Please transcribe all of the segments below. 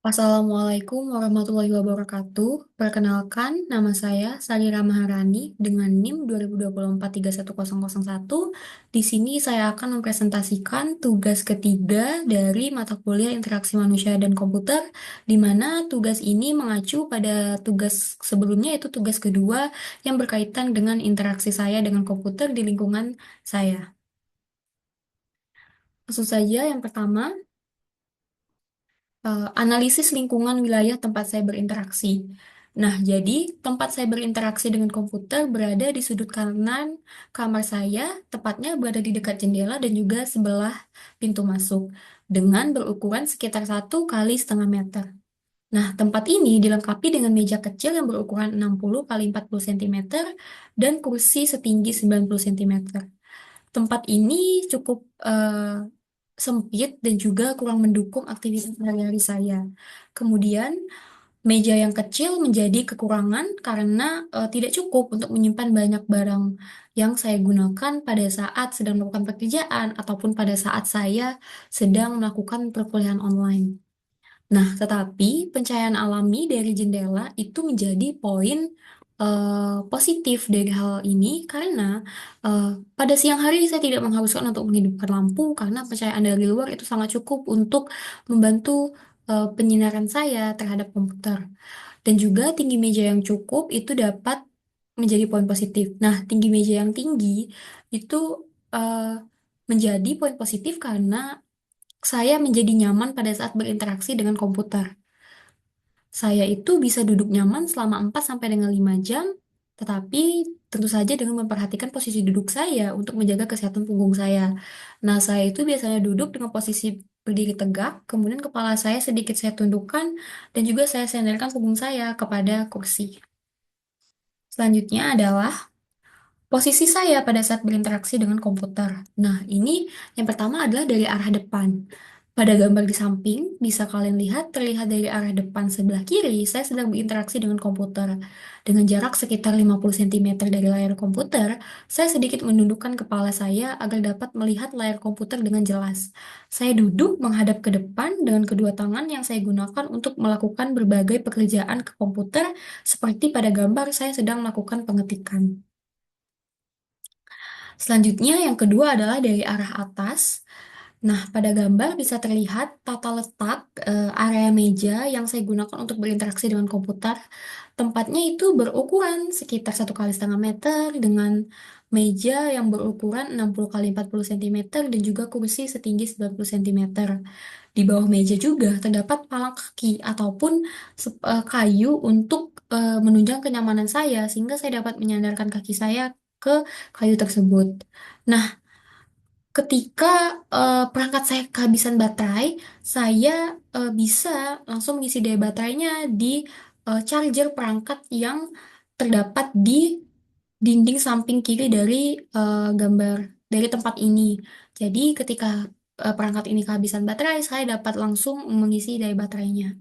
Assalamualaikum warahmatullahi wabarakatuh. Perkenalkan, nama saya Salira Maharani dengan NIM 2024-31001. Di sini saya akan mempresentasikan tugas ketiga dari mata kuliah Interaksi Manusia dan Komputer, di mana tugas ini mengacu pada tugas sebelumnya, yaitu tugas kedua yang berkaitan dengan interaksi saya dengan komputer di lingkungan saya. Langsung saja, yang pertama, analisis lingkungan wilayah tempat saya berinteraksi. Nah, jadi tempat saya berinteraksi dengan komputer berada di sudut kanan kamar saya, tepatnya berada di dekat jendela dan juga sebelah pintu masuk, dengan berukuran sekitar 1 kali setengah meter. Nah, tempat ini dilengkapi dengan meja kecil yang berukuran 60 kali 40 cm dan kursi setinggi 90 cm. Tempat ini cukup sempit dan juga kurang mendukung aktivitas sehari-hari saya. Kemudian, meja yang kecil menjadi kekurangan karena tidak cukup untuk menyimpan banyak barang yang saya gunakan pada saat sedang melakukan pekerjaan ataupun pada saat saya sedang melakukan perkuliahan online. Nah, tetapi pencahayaan alami dari jendela itu menjadi poin positif dari hal ini karena eh, pada siang hari saya tidak mengharuskan untuk menghidupkan lampu karena pencahayaan dari luar itu sangat cukup untuk membantu penyinaran saya terhadap komputer. Dan juga tinggi meja yang cukup itu dapat menjadi poin positif. Nah, tinggi meja yang tinggi itu eh, menjadi poin positif karena saya menjadi nyaman pada saat berinteraksi dengan komputer. Saya itu bisa duduk nyaman selama 4 sampai dengan 5 jam, tetapi tentu saja dengan memperhatikan posisi duduk saya untuk menjaga kesehatan punggung saya. Nah, saya itu biasanya duduk dengan posisi berdiri tegak, kemudian kepala saya sedikit saya tundukkan, dan juga saya sandarkan punggung saya kepada kursi. Selanjutnya adalah posisi saya pada saat berinteraksi dengan komputer. Nah, ini yang pertama adalah dari arah depan. Pada gambar di samping, bisa kalian lihat terlihat dari arah depan sebelah kiri, saya sedang berinteraksi dengan komputer. Dengan jarak sekitar 50 cm dari layar komputer, saya sedikit menundukkan kepala saya agar dapat melihat layar komputer dengan jelas. Saya duduk menghadap ke depan dengan kedua tangan yang saya gunakan untuk melakukan berbagai pekerjaan ke komputer, seperti pada gambar saya sedang melakukan pengetikan. Selanjutnya, yang kedua adalah dari arah atas. Nah, pada gambar bisa terlihat tata letak area meja yang saya gunakan untuk berinteraksi dengan komputer. Tempatnya itu berukuran sekitar 1 kali setengah meter dengan meja yang berukuran 60 kali 40 cm dan juga kursi setinggi 90 cm. Di bawah meja juga terdapat palang kaki ataupun kayu untuk menunjang kenyamanan saya sehingga saya dapat menyandarkan kaki saya ke kayu tersebut. Nah, ketika perangkat saya kehabisan baterai, saya bisa langsung mengisi daya baterainya di charger perangkat yang terdapat di dinding samping kiri dari gambar dari tempat ini. Jadi ketika perangkat ini kehabisan baterai, saya dapat langsung mengisi daya baterainya.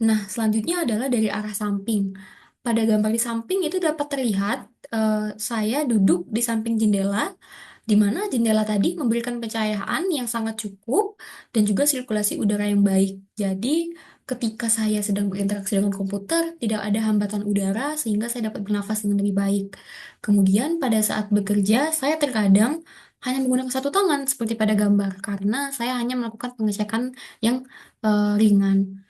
Nah, selanjutnya adalah dari arah samping. Pada gambar di samping itu dapat terlihat eh, saya duduk di samping jendela, di mana jendela tadi memberikan pencahayaan yang sangat cukup dan juga sirkulasi udara yang baik. Jadi, ketika saya sedang berinteraksi dengan komputer, tidak ada hambatan udara sehingga saya dapat bernafas dengan lebih baik. Kemudian, pada saat bekerja, saya terkadang hanya menggunakan satu tangan seperti pada gambar karena saya hanya melakukan pengecekan yang ringan.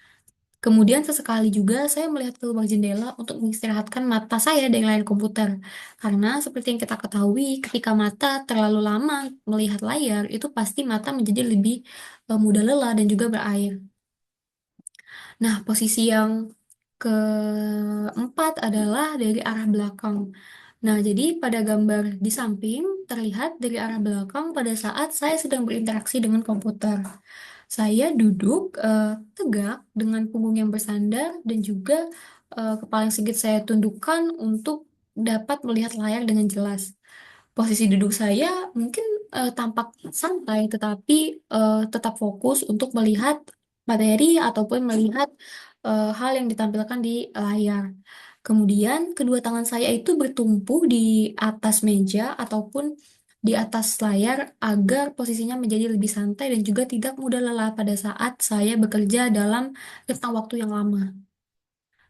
Kemudian sesekali juga saya melihat keluar jendela untuk mengistirahatkan mata saya dari layar komputer. Karena seperti yang kita ketahui, ketika mata terlalu lama melihat layar, itu pasti mata menjadi lebih mudah lelah dan juga berair. Nah, posisi yang keempat adalah dari arah belakang. Nah, jadi pada gambar di samping terlihat dari arah belakang pada saat saya sedang berinteraksi dengan komputer. Saya duduk tegak dengan punggung yang bersandar dan juga kepala yang sedikit saya tundukkan untuk dapat melihat layar dengan jelas. Posisi duduk saya mungkin tampak santai, tetapi tetap fokus untuk melihat materi ataupun melihat hal yang ditampilkan di layar. Kemudian kedua tangan saya itu bertumpu di atas meja ataupun di atas layar agar posisinya menjadi lebih santai dan juga tidak mudah lelah pada saat saya bekerja dalam rentang waktu yang lama.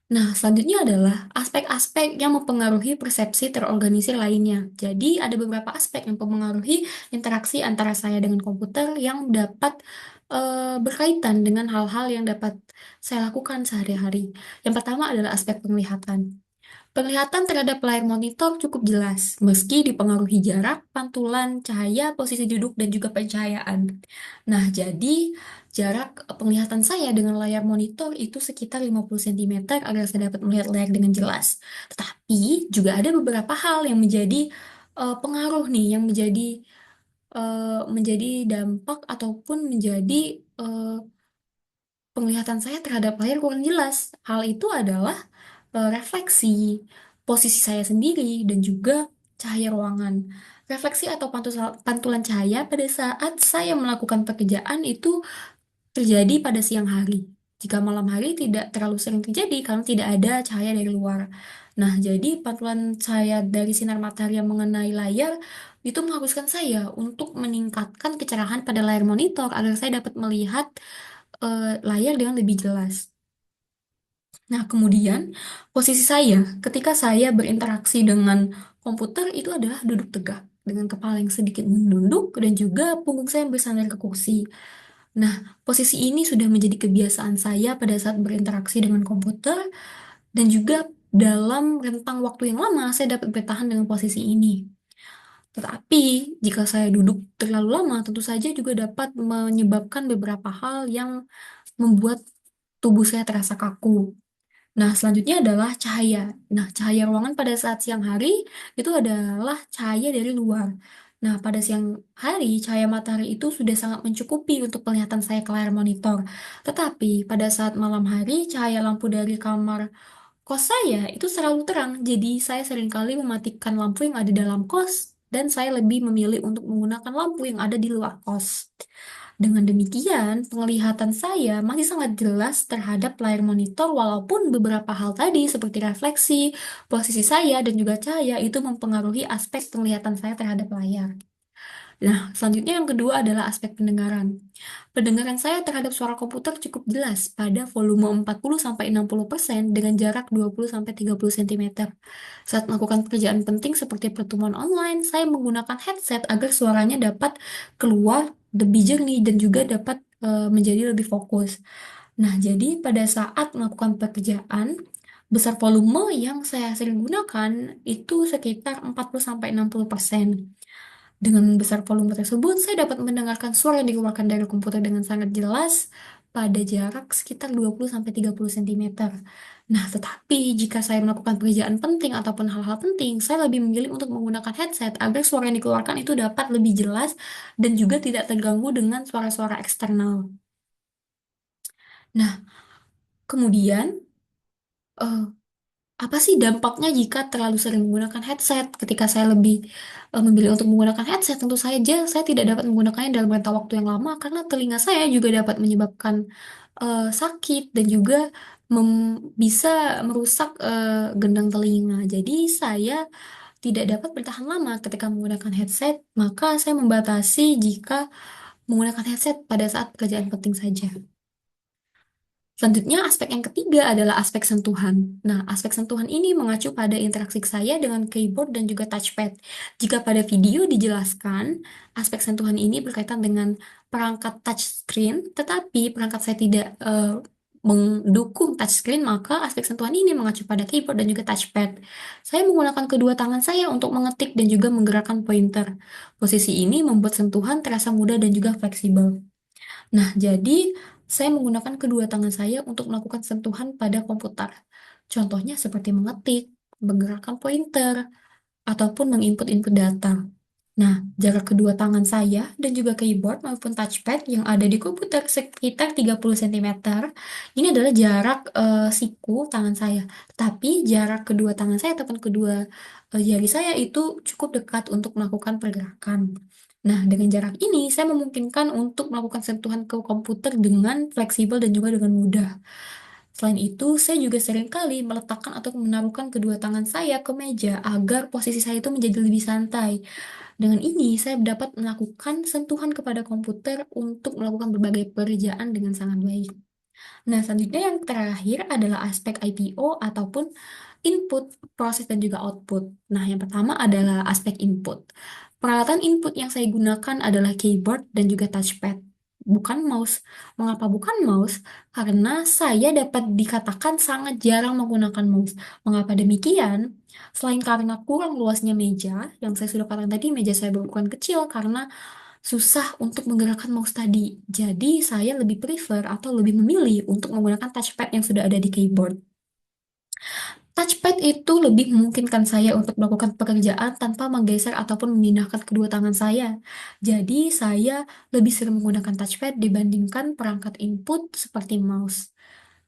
Nah, selanjutnya adalah aspek-aspek yang mempengaruhi persepsi terorganisir lainnya. Jadi, ada beberapa aspek yang mempengaruhi interaksi antara saya dengan komputer yang dapat berkaitan dengan hal-hal yang dapat saya lakukan sehari-hari. Yang pertama adalah aspek penglihatan. Penglihatan terhadap layar monitor cukup jelas, meski dipengaruhi jarak, pantulan, cahaya, posisi duduk, dan juga pencahayaan. Nah, jadi jarak penglihatan saya dengan layar monitor itu sekitar 50 cm agar saya dapat melihat layar dengan jelas. Tetapi juga ada beberapa hal yang menjadi pengaruh nih, yang menjadi dampak ataupun menjadi eh, penglihatan saya terhadap layar kurang jelas. Hal itu adalah refleksi, posisi saya sendiri, dan juga cahaya ruangan. Refleksi atau pantulan cahaya pada saat saya melakukan pekerjaan itu terjadi pada siang hari. Jika malam hari tidak terlalu sering terjadi karena tidak ada cahaya dari luar. Nah, jadi pantulan cahaya dari sinar matahari yang mengenai layar itu mengharuskan saya untuk meningkatkan kecerahan pada layar monitor agar saya dapat melihat layar dengan lebih jelas. Nah, kemudian posisi saya ketika saya berinteraksi dengan komputer itu adalah duduk tegak dengan kepala yang sedikit menunduk dan juga punggung saya bersandar ke kursi. Nah, posisi ini sudah menjadi kebiasaan saya pada saat berinteraksi dengan komputer dan juga dalam rentang waktu yang lama saya dapat bertahan dengan posisi ini. Tetapi, jika saya duduk terlalu lama, tentu saja juga dapat menyebabkan beberapa hal yang membuat tubuh saya terasa kaku. Nah, selanjutnya adalah cahaya. Nah, cahaya ruangan pada saat siang hari itu adalah cahaya dari luar. Nah, pada siang hari, cahaya matahari itu sudah sangat mencukupi untuk penglihatan saya ke layar monitor. Tetapi, pada saat malam hari, cahaya lampu dari kamar kos saya itu selalu terang. Jadi, saya seringkali mematikan lampu yang ada dalam kos, dan saya lebih memilih untuk menggunakan lampu yang ada di luar kos. Dengan demikian, penglihatan saya masih sangat jelas terhadap layar monitor walaupun beberapa hal tadi seperti refleksi, posisi saya, dan juga cahaya itu mempengaruhi aspek penglihatan saya terhadap layar. Nah, selanjutnya yang kedua adalah aspek pendengaran. Pendengaran saya terhadap suara komputer cukup jelas pada volume 40-60% dengan jarak 20-30 cm. Saat melakukan pekerjaan penting seperti pertemuan online, saya menggunakan headset agar suaranya dapat keluar lebih jernih dan juga dapat menjadi lebih fokus. Nah, jadi pada saat melakukan pekerjaan, besar volume yang saya sering gunakan itu sekitar 40-60%. Dengan besar volume tersebut, saya dapat mendengarkan suara yang dikeluarkan dari komputer dengan sangat jelas pada jarak sekitar 20-30 cm. Nah, tetapi jika saya melakukan pekerjaan penting ataupun hal-hal penting, saya lebih memilih untuk menggunakan headset agar suara yang dikeluarkan itu dapat lebih jelas dan juga tidak terganggu dengan suara-suara eksternal. Nah, kemudian, eh, apa sih dampaknya jika terlalu sering menggunakan headset? Ketika saya lebih memilih untuk menggunakan headset, tentu saja saya tidak dapat menggunakannya dalam rentang waktu yang lama karena telinga saya juga dapat menyebabkan sakit dan juga bisa merusak gendang telinga. Jadi saya tidak dapat bertahan lama ketika menggunakan headset, maka saya membatasi jika menggunakan headset pada saat pekerjaan penting saja. Selanjutnya, aspek yang ketiga adalah aspek sentuhan. Nah, aspek sentuhan ini mengacu pada interaksi saya dengan keyboard dan juga touchpad. Jika pada video dijelaskan, aspek sentuhan ini berkaitan dengan perangkat touchscreen, tetapi perangkat saya tidak mendukung touchscreen, maka aspek sentuhan ini mengacu pada keyboard dan juga touchpad. Saya menggunakan kedua tangan saya untuk mengetik dan juga menggerakkan pointer. Posisi ini membuat sentuhan terasa mudah dan juga fleksibel. Nah, jadi saya menggunakan kedua tangan saya untuk melakukan sentuhan pada komputer. Contohnya seperti mengetik, menggerakkan pointer, ataupun menginput-input data. Nah, jarak kedua tangan saya dan juga keyboard maupun touchpad yang ada di komputer sekitar 30 cm. Ini adalah jarak siku tangan saya. Tapi jarak kedua tangan saya ataupun kedua jari saya itu cukup dekat untuk melakukan pergerakan. Nah, dengan jarak ini saya memungkinkan untuk melakukan sentuhan ke komputer dengan fleksibel dan juga dengan mudah. Selain itu, saya juga sering kali meletakkan atau menaruhkan kedua tangan saya ke meja agar posisi saya itu menjadi lebih santai. Dengan ini, saya dapat melakukan sentuhan kepada komputer untuk melakukan berbagai pekerjaan dengan sangat baik. Nah, selanjutnya yang terakhir adalah aspek IPO ataupun input, proses, dan juga output. Nah, yang pertama adalah aspek input. Peralatan input yang saya gunakan adalah keyboard dan juga touchpad. Bukan mouse. Mengapa bukan mouse? Karena saya dapat dikatakan sangat jarang menggunakan mouse. Mengapa demikian? Selain karena kurang luasnya meja, yang saya sudah katakan tadi, meja saya berukuran kecil karena susah untuk menggerakkan mouse tadi. Jadi, saya lebih prefer atau lebih memilih untuk menggunakan touchpad yang sudah ada di keyboard. Touchpad itu lebih memungkinkan saya untuk melakukan pekerjaan tanpa menggeser ataupun memindahkan kedua tangan saya. Jadi, saya lebih sering menggunakan touchpad dibandingkan perangkat input seperti mouse.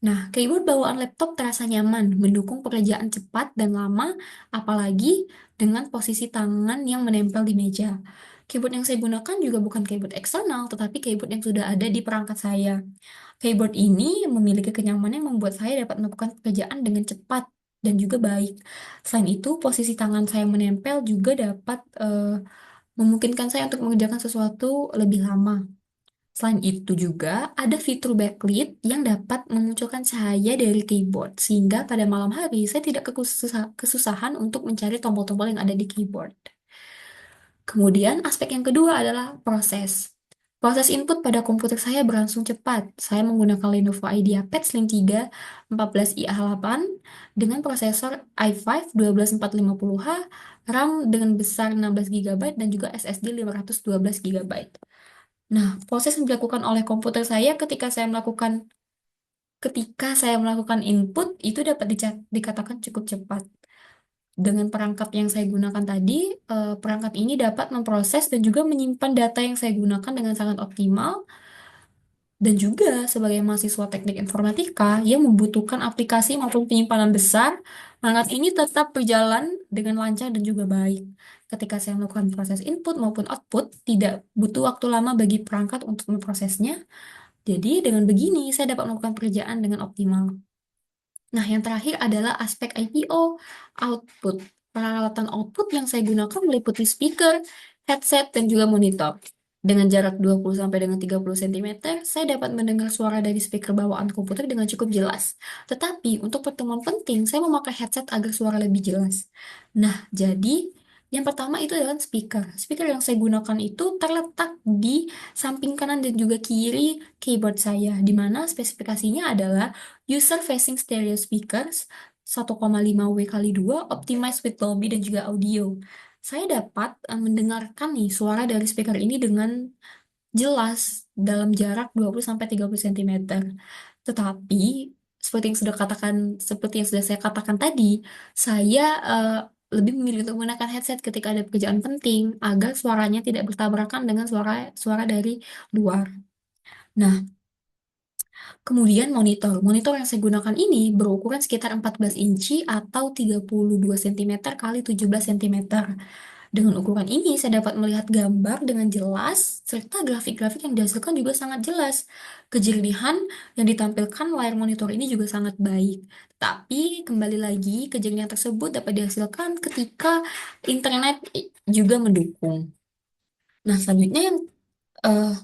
Nah, keyboard bawaan laptop terasa nyaman, mendukung pekerjaan cepat dan lama, apalagi dengan posisi tangan yang menempel di meja. Keyboard yang saya gunakan juga bukan keyboard eksternal, tetapi keyboard yang sudah ada di perangkat saya. Keyboard ini memiliki kenyamanan yang membuat saya dapat melakukan pekerjaan dengan cepat dan juga baik. Selain itu, posisi tangan saya menempel juga dapat memungkinkan saya untuk mengerjakan sesuatu lebih lama. Selain itu juga ada fitur backlit yang dapat memunculkan cahaya dari keyboard sehingga pada malam hari saya tidak kesusahan untuk mencari tombol-tombol yang ada di keyboard. Kemudian aspek yang kedua adalah proses. Proses input pada komputer saya berlangsung cepat. Saya menggunakan Lenovo IdeaPad Slim 3 14i8 dengan prosesor i5 12450H, RAM dengan besar 16 GB dan juga SSD 512 GB. Nah, proses yang dilakukan oleh komputer saya ketika saya melakukan input itu dapat dikatakan cukup cepat. Dengan perangkat yang saya gunakan tadi, perangkat ini dapat memproses dan juga menyimpan data yang saya gunakan dengan sangat optimal. Dan juga sebagai mahasiswa teknik informatika yang membutuhkan aplikasi maupun penyimpanan besar, perangkat ini tetap berjalan dengan lancar dan juga baik. Ketika saya melakukan proses input maupun output, tidak butuh waktu lama bagi perangkat untuk memprosesnya. Jadi dengan begini saya dapat melakukan pekerjaan dengan optimal. Nah, yang terakhir adalah aspek IPO, output. Peralatan output yang saya gunakan meliputi speaker, headset, dan juga monitor. Dengan jarak 20 sampai dengan 30 cm, saya dapat mendengar suara dari speaker bawaan komputer dengan cukup jelas. Tetapi untuk pertemuan penting, saya memakai headset agar suara lebih jelas. Nah, jadi yang pertama itu adalah speaker. Speaker yang saya gunakan itu terletak di samping kanan dan juga kiri keyboard saya, di mana spesifikasinya adalah User Facing Stereo Speakers 1,5W kali 2 Optimized with Dolby dan juga audio. Saya dapat mendengarkan nih suara dari speaker ini dengan jelas dalam jarak 20-30 cm. Tetapi seperti yang sudah saya katakan tadi, saya lebih memilih untuk menggunakan headset ketika ada pekerjaan penting agar suaranya tidak bertabrakan dengan suara dari luar. Nah, kemudian monitor. Monitor yang saya gunakan ini berukuran sekitar 14 inci atau 32 cm kali 17 cm. Dengan ukuran ini, saya dapat melihat gambar dengan jelas, serta grafik-grafik yang dihasilkan juga sangat jelas. Kejernihan yang ditampilkan layar monitor ini juga sangat baik. Tapi, kembali lagi, kejernihan tersebut dapat dihasilkan ketika internet juga mendukung. Nah, selanjutnya yang eh,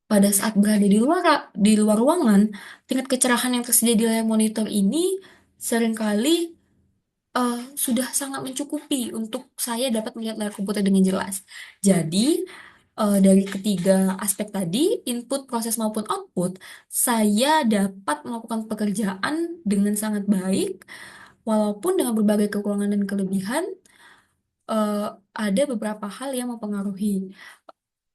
pada saat berada di luar ruangan, tingkat kecerahan yang tersedia di layar monitor ini seringkali sudah sangat mencukupi untuk saya dapat melihat layar komputer dengan jelas. Jadi, dari ketiga aspek tadi, input, proses maupun output, saya dapat melakukan pekerjaan dengan sangat baik, walaupun dengan berbagai kekurangan dan kelebihan, eh, ada beberapa hal yang mempengaruhi.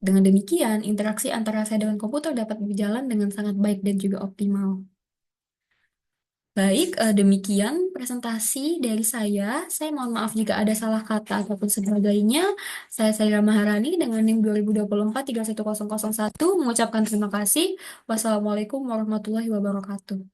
Dengan demikian, interaksi antara saya dengan komputer dapat berjalan dengan sangat baik dan juga optimal. Baik, demikian presentasi dari saya. Saya mohon maaf jika ada salah kata ataupun sebagainya. Saya Saira Maharani dengan NIM 2024 31001 mengucapkan terima kasih. Wassalamualaikum warahmatullahi wabarakatuh.